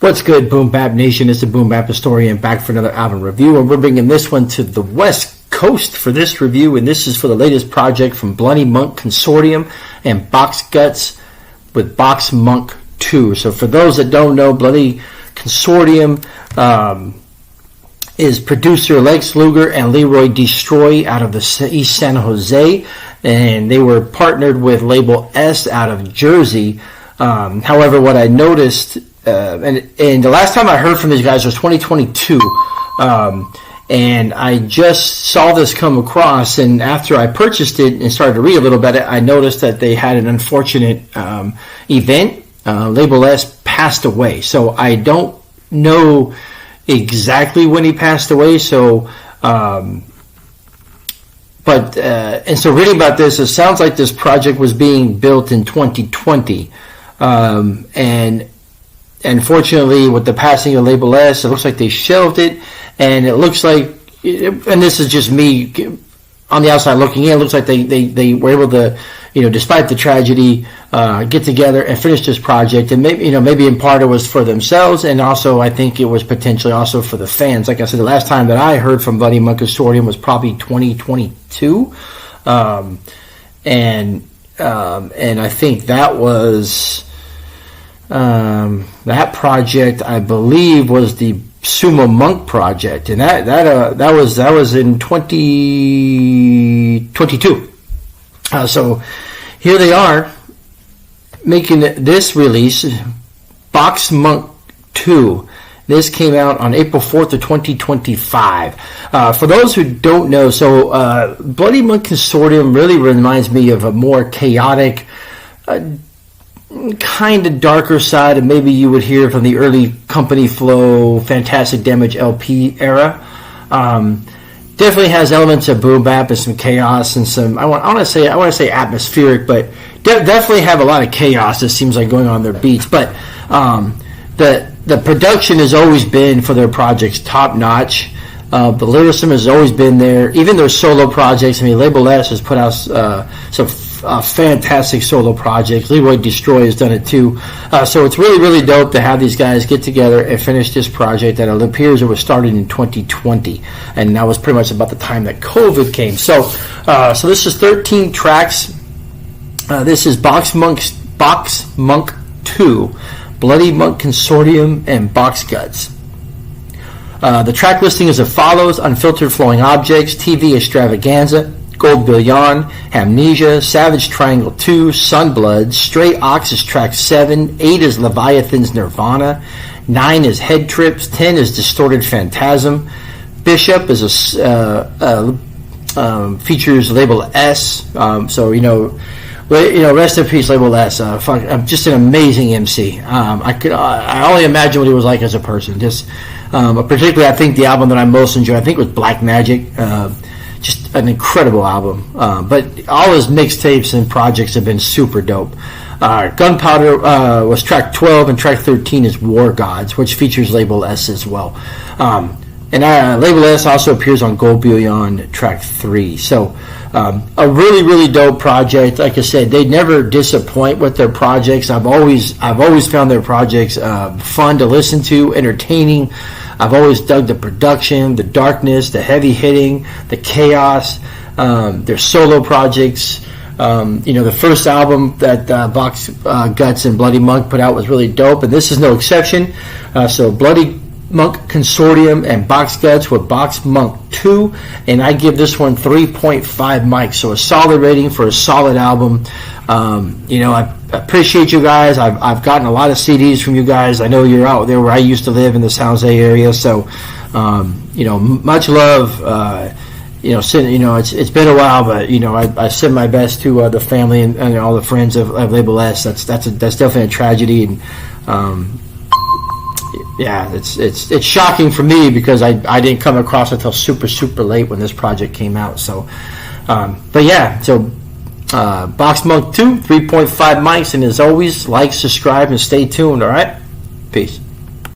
What's good, Boom Bap Nation? It's the BOOM-BapHistorian back for another album review, and we're bringing this one to the West Coast for this review, and this is for the latest project from Bloody Monk Consortium and Boxguts with BOXMONX 2. So for those that don't know, Bloody Consortium is producer Lex Luger and Leroy Destroy out of the East San Jose, and they were partnered with Labal-S out of Jersey. However, what I noticed, and the last time I heard from these guys was 2022, and I just saw this come across, and after I purchased it and started to read a little bit, I noticed that they had an unfortunate event. Labal-S passed away, so I don't know exactly when he passed away. So, and so reading about this, it sounds like this project was being built in 2020. And unfortunately, with the passing of Labal-S, it looks like they shelved it, and it looks like, and this is just me on the outside looking in, it looks like they were able to, despite the tragedy, get together and finish this project. And maybe in part it was for themselves, and also I think it was potentially also for the fans. Like I said, the last time that I heard from Bloody Monk Consortium was probably 2022, and I think that was. That project, I believe, was the Sumo Monk project, and that was in 2022. So here they are making this release, BOXMONX 2. This came out on April 4th of 2025. For those who don't know, so Bloody Monk Consortium really reminds me of a more chaotic, kind of darker side of maybe you would hear from the early Company Flow, Fantastic Damage LP era. Definitely has elements of boom bap and some chaos and some I want to say atmospheric, but definitely have a lot of chaos. It seems like going on their beats, but the production has always been for their projects top notch. The lyricism has always been there. Even their solo projects. I mean, Labal-S has put out some fantastic solo projects. Leroy Destroy has done it too. So it's really, really dope to have these guys get together and finish this project that it appears it was started in 2020, and that was pretty much about the time that COVID came. So this is 13 tracks. This is BOXMONX 2, Bloody Monk Consortium and Boxguts. The track listing is as follows: Unfiltered Flowing Objects, TV Extravaganza, Gold Billion, Amnesia, Savage Triangle 2, Sunblood, Stray Ox is track 7, 8 is Leviathan's Nirvana, 9 is Head Trips, 10 is Distorted Phantasm, Bishop is features Labal-S, so rest in peace, Labal-S. Just an amazing MC. I only imagine what he was like as a person. Particularly, I think the album that I most enjoyed, I think, was Black Magic. Just an incredible album. But all his mixtapes and projects have been super dope. Gunpowder was track 12, and track 13 is War Gods, which features Labal-S as well. And Labal-S also appears on Gold Billion track 3. So a really, really dope project. Like I said, they never disappoint with their projects. I've always found their projects fun to listen to, entertaining. I've always dug the production, the darkness, the heavy hitting, the chaos. Their solo projects. The first album that Boxguts and Bloody Monk put out was really dope, and this is no exception. So Bloody Monk Consortium and Boxguts with BOXMONX 2, and I give this one 3.5 mics, so a solid rating for a solid album. I appreciate you guys. I've gotten a lot of CDs from you guys. I know you're out there where I used to live in the San Jose area, so much love. It's been a while, but I send my best to the family and all the friends of Labal-S. That's definitely a tragedy, and it's shocking for me because I didn't come across it until super, super late when this project came out. So, BOXMONX 2, 3.5 mics, and as always, like, subscribe, and stay tuned. All right, peace.